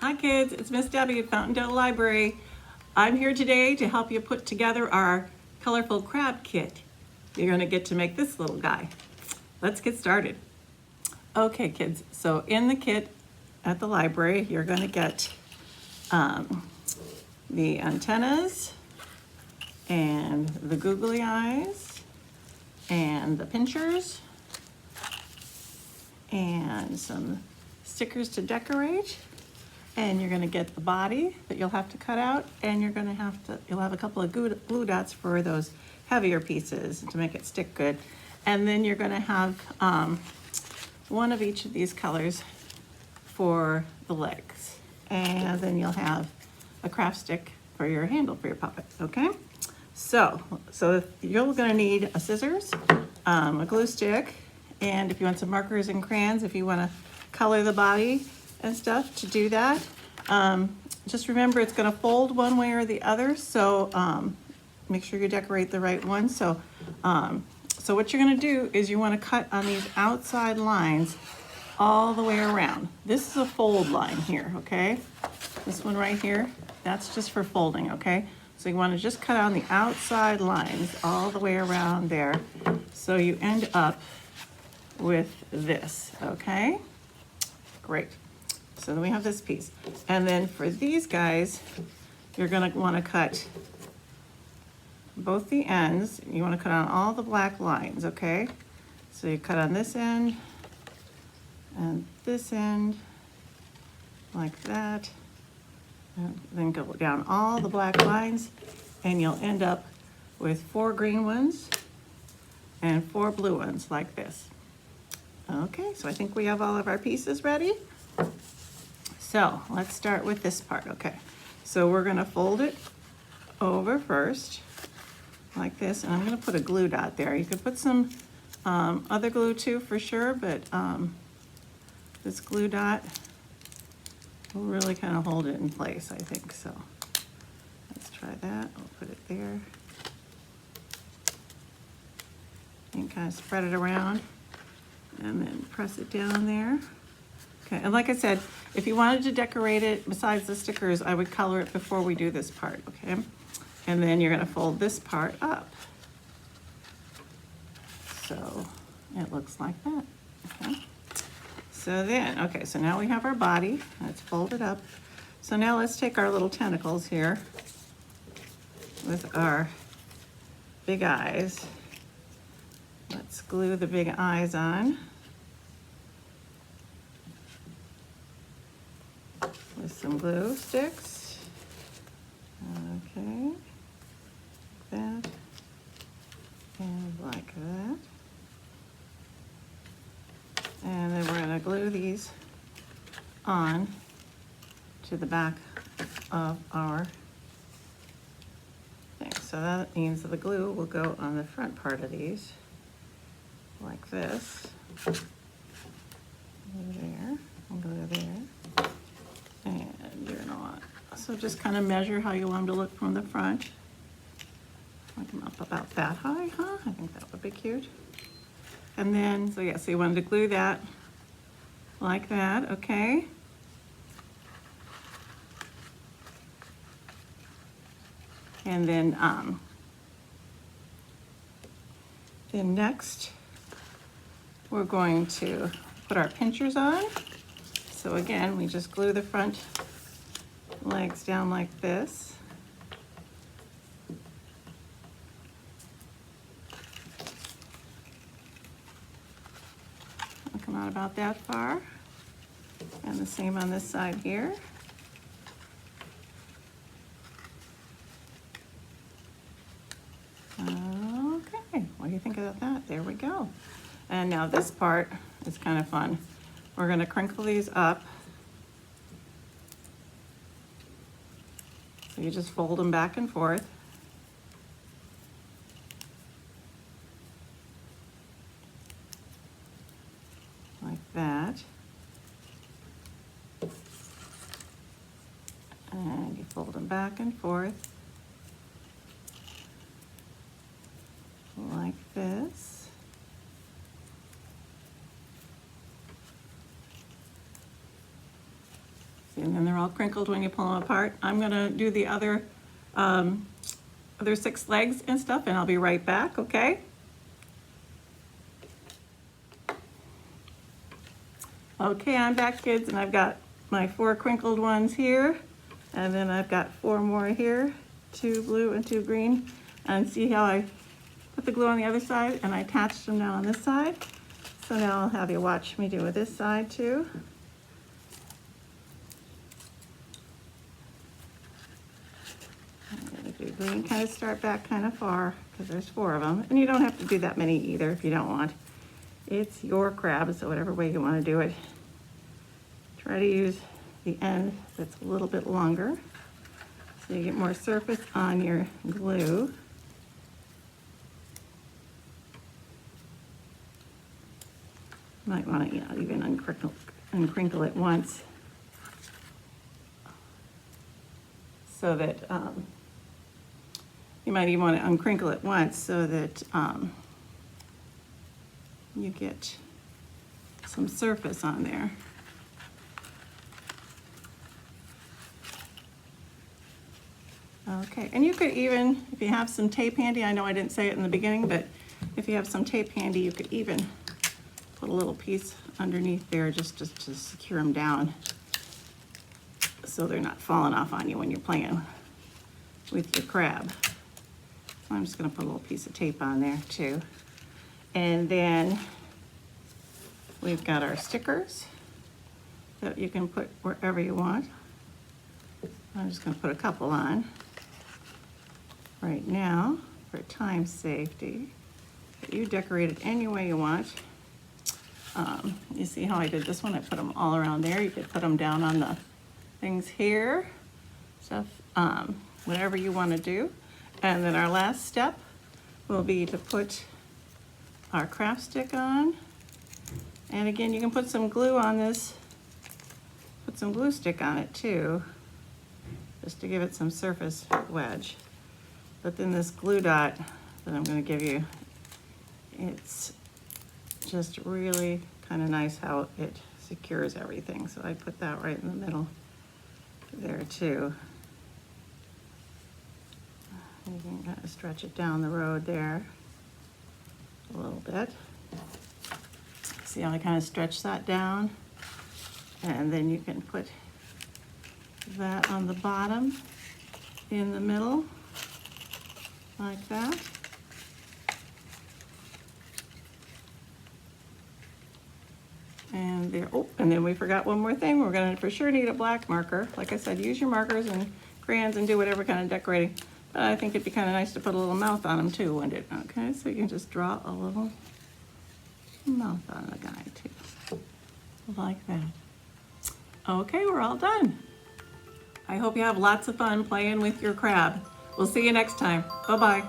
Hi kids, it's Miss Debbie at Fountaindale Library. I'm here today to help you put together our colorful crab kit. You're going to get to make this little guy. Let's get started. Okay kids, so in the kit at the library you're going to get the antennas and the googly eyes and the pinchers and some stickers to decorate. And you're going to get the body that you'll have to cut out, and you'll have a couple of glue dots for those heavier pieces to make it stick good. And then you're going to have one of each of these colors for the legs. And then you'll have a craft stick for your handle for your puppet, okay? So you're going to need a scissors, a glue stick, and if you want some markers and crayons, if you want to color the body and stuff to do that. Just remember it's going to fold one way or the other, so make sure you decorate the right one. So what you're going to do is you want to cut on these outside lines all the way around. This is a fold line here, okay? This one right here, that's just for folding, okay? So you want to just cut on the outside lines all the way around there, so you end up with this, okay? Great. So then we have this piece. And then for these guys, you're going to want to cut both the ends. You want to cut on all the black lines, okay? So you cut on this end and this end like that. And then go down all the black lines and you'll end up with 4 green ones and 4 blue ones like this. Okay, so I think we have all of our pieces ready. So let's start with this part, okay? So we're gonna fold it over first, like this, and I'm gonna put a glue dot there. You could put some other glue too for sure, but this glue dot will really kind of hold it in place, I think, so. Let's try that, we'll put it there. And kind of spread it around and then press it down there. Okay, and like I said, if you wanted to decorate it, besides the stickers, I would color it before we do this part, okay? And then you're gonna fold this part up. So it looks like that, okay? So then, okay, so now we have our body, it's folded up. So now let's take our little tentacles here with our big eyes. Let's glue the big eyes on. With some glue sticks. Okay, like that, and like that. And then we're gonna glue these on to the back of our thing. So that means that the glue will go on the front part of these, like this. Glue there, and glue there. And you're gonna want, so just kind of measure how you want them to look from the front. Like them up about that high, huh? I think that would be cute. And then, so yeah, so you wanted to glue that like that, okay? And then next, we're going to put our pinchers on. So again, we just glue the front legs down like this. I'll come out about that far. And the same on this side here. Okay, what do you think about that? There we go. And now this part is kind of fun. We're going to crinkle these up. So you just fold them back and forth. Like that. And you fold them back and forth. Like this. See, and then they're all crinkled when you pull them apart. I'm gonna do the other 6 legs and stuff, and I'll be right back, okay? Okay, I'm back, kids, and I've got my 4 crinkled ones here, and then I've got 4 more here, 2 blue and 2 green. And see how I put the glue on the other side and I attached them now on this side? So now I'll have you watch me do with this side too. I'm gonna do green, kind of start back kind of far because there's 4 of them. And you don't have to do that many either if you don't want. It's your crab, so whatever way you want to do it. Try to use the end that's a little bit longer so you get more surface on your glue. Might want to, even uncrinkle it once so that you might even want to uncrinkle it once so that you get some surface on there. Okay, and you could even, if you have some tape handy, I know I didn't say it in the beginning, but if you have some tape handy, you could even put a little piece underneath there just to secure them down so they're not falling off on you when you're playing with your crab. So I'm just going to put a little piece of tape on there too. And then we've got our stickers that you can put wherever you want. I'm just going to put a couple on right now for time safety. You decorate it any way you want. You see how I did this one? I put them all around there. You could put them down on the things here, stuff, whatever you want to do. And then our last step will be to put our craft stick on. And again, you can put some glue on this, put some glue stick on it too, just to give it some surface wedge. But then this glue dot that I'm going to give you, it's just really kind of nice how it secures everything. So I put that right in the middle there too. You can kind of stretch it down the road there a little bit. See how I kind of stretch that down? And then you can put that on the bottom in the middle like that. And there, oh, and then we forgot one more thing. We're gonna for sure need a black marker. Like I said, use your markers and crayons and do whatever kind of decorating. But I think it'd be kind of nice to put a little mouth on them too, wouldn't it? Okay, so you can just draw a little mouth on the guy too, like that. Okay, we're all done. I hope you have lots of fun playing with your crab. We'll see you next time. Bye-bye.